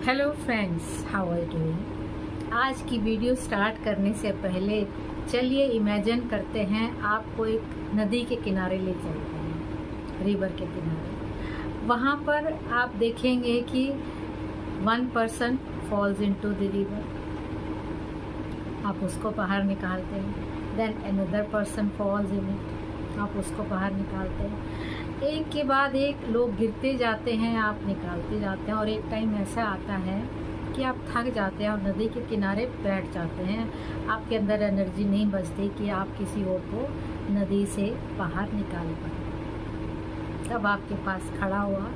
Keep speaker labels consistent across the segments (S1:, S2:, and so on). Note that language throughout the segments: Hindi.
S1: Hello friends, how are doing. आज की वीडियो स्टार्ट करने से पहले चलिए इमेजिन करते हैं आपको एक नदी के किनारे ले चलते हैं, रिवर के किनारे। वहाँ पर आप देखेंगे कि one person falls into the river, आप उसको बाहर निकालते हैं। Then another person falls in it, आप उसको बाहर निकालते हैं। एक के बाद एक लोग गिरते जाते हैं, आप निकालते जाते हैं। और एक टाइम ऐसा आता है कि आप थक जाते हैं और नदी के किनारे बैठ जाते हैं। आपके अंदर एनर्जी नहीं बचती कि आप किसी और को नदी से बाहर निकाल पाए। तब आपके पास खड़ा हुआ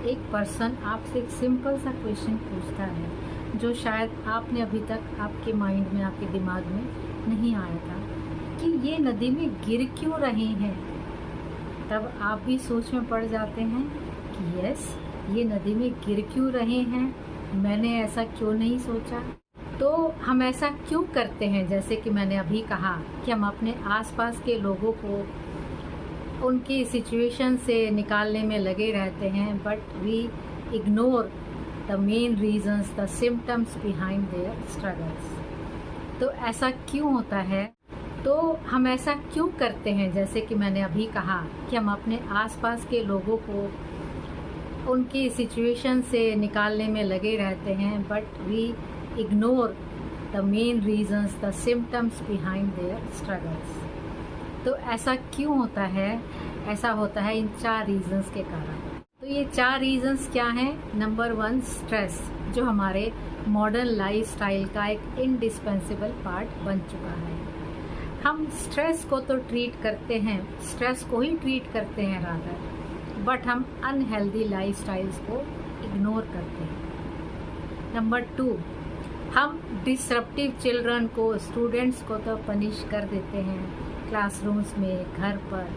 S1: एक पर्सन आपसे एक सिंपल सा क्वेश्चन पूछता है जो शायद आपने अभी तक आपके माइंड में, आपके दिमाग में नहीं आया था कि ये नदी में गिर क्यों रहे हैं। तब आप भी सोच में पड़ जाते हैं कि यस, ये नदी में गिर क्यों रहे हैं, मैंने ऐसा क्यों नहीं सोचा। तो हम ऐसा क्यों करते हैं, जैसे कि मैंने अभी कहा कि हम अपने आसपास के लोगों को उनकी सिचुएशन से निकालने में लगे रहते हैं, but we ignore the main reasons, the symptoms behind their struggles. तो ऐसा क्यों होता है, तो हम ऐसा क्यों करते हैं, जैसे कि मैंने अभी कहा कि हम अपने आसपास के लोगों को उनकी सिचुएशन से निकालने में लगे रहते हैं, but we ignore the main reasons, the symptoms behind their struggles. तो ऐसा क्यों होता है, ऐसा होता है इन 4 रीजंस के कारण। तो ये 4 रीजंस क्या हैं। नंबर 1, स्ट्रेस, जो हमारे मॉडर्न लाइफस्टाइल का एक इंडिस्पेंसिबल पार्ट बन चुका है। हम स्ट्रेस को तो ट्रीट करते हैं, स्ट्रेस को ही ट्रीट करते हैं रादर, बट हम अनहेल्दी लाइफस्टाइल्स को इग्नोर करते हैं। नंबर 2, हम डिसरप्टिव चिल्ड्रन को, स्टूडेंट्स को तो पनिश कर देते हैं क्लासरूम्स में, घर पर,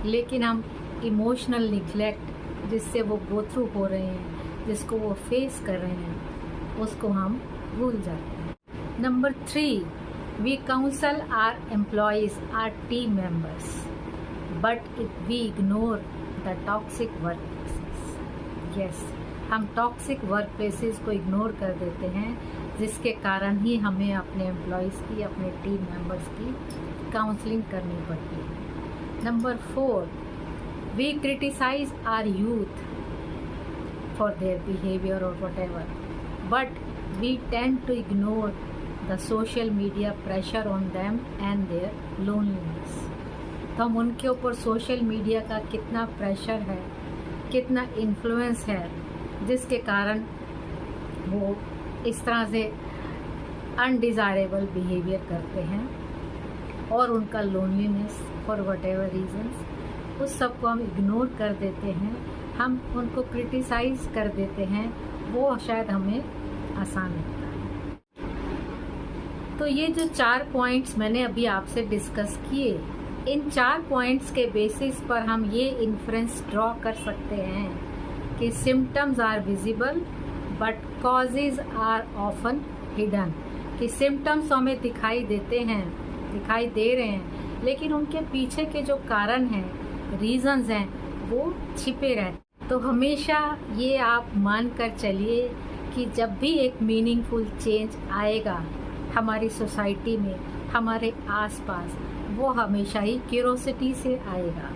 S1: लेकिन हम इमोशनल निग्लेक्ट, जिससे वो गो थ्रू हो रहे हैं, जिसको वो फेस कर रहे हैं, उसको हम भूल जाते हैं। Number 3, we counsel our employees, our team members, but we ignore the toxic workplaces. Yes, हम टॉक्सिक वर्क प्लेसेस को इग्नोर कर देते हैं, जिसके कारण ही हमें अपने एम्प्लॉयज़ की, अपने टीम मेंबर्स की काउंसलिंग करनी पड़ती है। Number 4, we criticize our youth for their behavior or whatever, but we tend to ignore the social media pressure on them and their loneliness. तो हम उनके ऊपर सोशल मीडिया का कितना प्रेशर है, कितना इन्फ्लुएंस है, जिसके कारण वो इस तरह से अनडिज़ायरेबल बिहेवियर करते हैं, और उनका loneliness for whatever reasons, उस सब को हम इग्नोर कर देते हैं, हम उनको क्रिटिसाइज कर देते हैं। वो शायद हमें आसान लगता है। तो ये जो 4 पॉइंट्स मैंने अभी आपसे डिस्कस किए, इन 4 पॉइंट्स के बेसिस पर हम ये इन्फ्रेंस ड्रॉ कर सकते हैं कि symptoms are visible but causes are often hidden. कि सिम्टम्स हमें दिखाई देते हैं, दिखाई दे रहे हैं, लेकिन उनके पीछे के जो कारण हैं, रीजंस हैं, वो छिपे रहते। तो हमेशा ये आप मान कर चलिए कि जब भी एक मीनिंगफुल चेंज आएगा हमारी सोसाइटी में, हमारे आसपास, वो हमेशा ही क्यूरोसिटी से आएगा।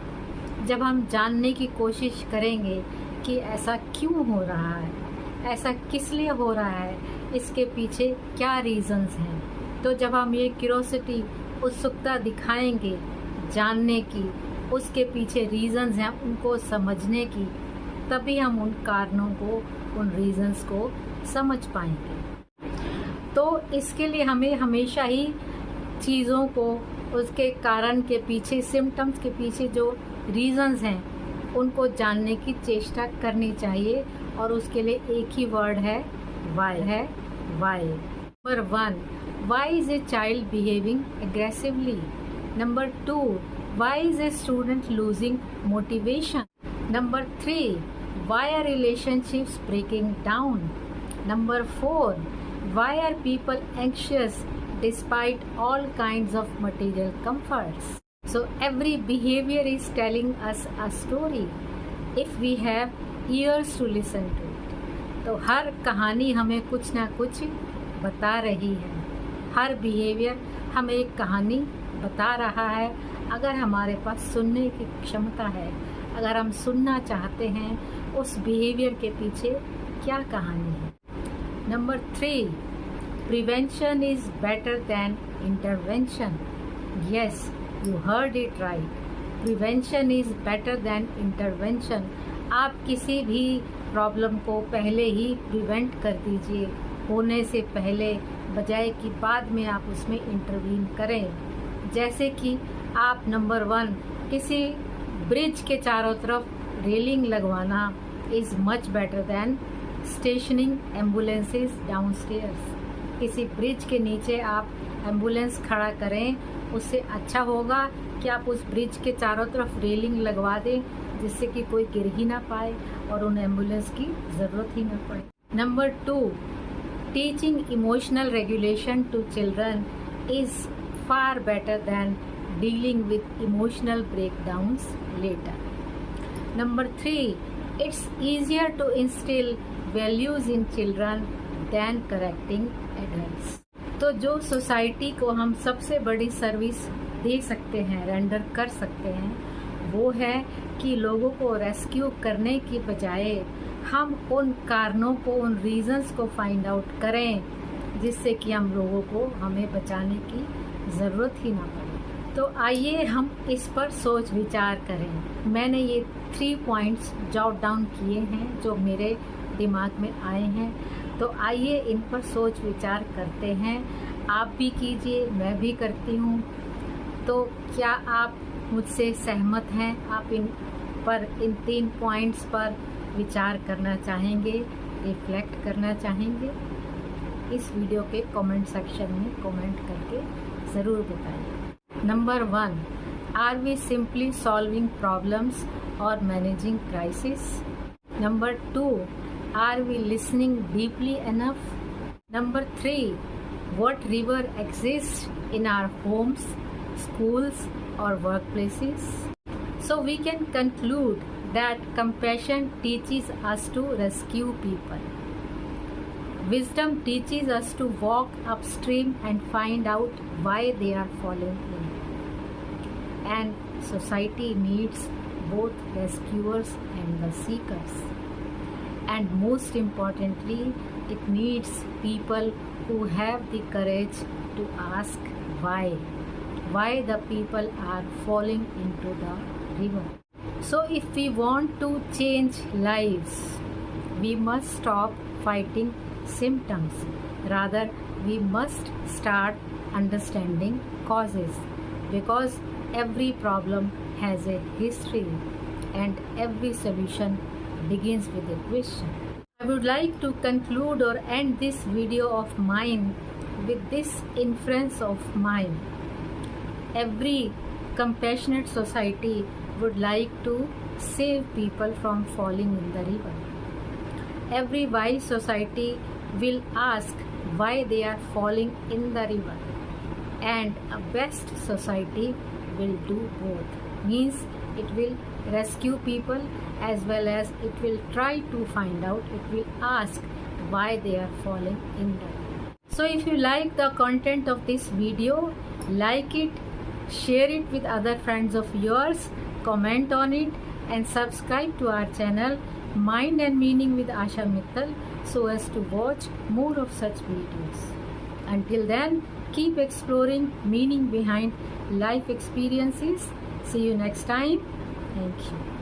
S1: जब हम जानने की कोशिश करेंगे कि ऐसा क्यों हो रहा है, ऐसा किस लिए हो रहा है, इसके पीछे क्या रीजंस हैं, तो जब हम ये क्यूरोसिटी, उत्सुकता दिखाएंगे जानने की, उसके पीछे रीजंस हैं उनको समझने की, तभी हम उन कारणों को, उन रीजंस को समझ पाएंगे। तो इसके लिए हमें हमेशा ही चीज़ों को, उसके कारण के पीछे, सिम्टम्स के पीछे जो रीजंस हैं, उनको जानने की चेष्टा करनी चाहिए। और उसके लिए एक ही वर्ड है, वाई है, why. Number 1, why is a child behaving aggressively. Number 2, why is a student losing motivation. Number 3, why are relationships breaking down. Number 4, why are people anxious despite all kinds of material comforts? So every behavior is telling us a story if we have ears to listen to it. तो हर कहानी हमें कुछ ना कुछ बता रही है, हर बिहेवियर हमें एक कहानी बता रहा है। अगर हमारे पास सुनने की क्षमता है, अगर हम सुनना चाहते हैं उस बिहेवियर के पीछे क्या कहानी है। Number 3, prevention is better than intervention. Yes, you heard it right. Prevention is better than intervention. आप किसी भी प्रॉब्लम को पहले ही प्रिवेंट कर दीजिए, होने से पहले, बजाय कि बाद में आप उसमें इंटरवीन करें। जैसे कि आप नंबर 1, किसी ब्रिज के चारों तरफ रेलिंग लगवाना is much better than stationing ambulances downstairs. किसी ब्रिज के नीचे आप एम्बुलेंस खड़ा करें, उससे अच्छा होगा कि आप उस ब्रिज के चारों तरफ रेलिंग लगवा दें, जिससे कि कोई गिर ही ना पाए और उन एम्बुलेंस की ज़रूरत ही ना पड़े। Number 2, teaching emotional regulation to children is far better than dealing with emotional breakdowns later. Number 3, it's easier to instill values in children than correcting adults. तो जो सोसाइटी को हम सबसे बड़ी सर्विस दे सकते हैं, रेंडर कर सकते हैं, वो है कि लोगों को रेस्क्यू करने की बजाय हम उन कारणों को, उन रीजंस को फाइंड आउट करें, जिससे कि हम लोगों को हमें बचाने की ज़रूरत ही ना पड़े। तो आइए हम इस पर सोच विचार करें। मैंने ये 3 पॉइंट्स जॉट डाउन किए हैं जो मेरे दिमाग में आए हैं, तो आइए इन पर सोच विचार करते हैं। आप भी कीजिए, मैं भी करती हूँ। तो क्या आप मुझसे सहमत हैं? आप इन 3 पॉइंट्स पर विचार करना चाहेंगे, रिफ्लेक्ट करना चाहेंगे? इस वीडियो के कमेंट सेक्शन में कमेंट करके ज़रूर बताइए। Number 1, are we simply solving problems और managing crisis? Number 2, are we listening deeply enough? Number 3, what river exist in our homes, schools or workplaces? So we can conclude that compassion teaches us to rescue people. Wisdom teaches us to walk upstream and find out why they are falling in. And society needs both rescuers and the seekers. And most importantly, it needs people who have the courage to ask why the people are falling into the river. So if we want to change lives, we must stop fighting symptoms. Rather, we must start understanding causes, because every problem has a history and every solution begins with a question. I would like to conclude or end this video of mine with this inference of mine. Every compassionate society would like to save people from falling in the river. Every wise society will ask why they are falling in the river, and a best society will do both. Means it will rescue people as well as it will try to find out, it will ask why they are falling in the river. So if you like the content of this video, like it, share it with other friends of yours, comment on it, and subscribe to our channel Mind and Meaning with Asha Mittal, so as to watch more of such videos. Until then, keep exploring meaning behind life experiences. See you next time. Thank you.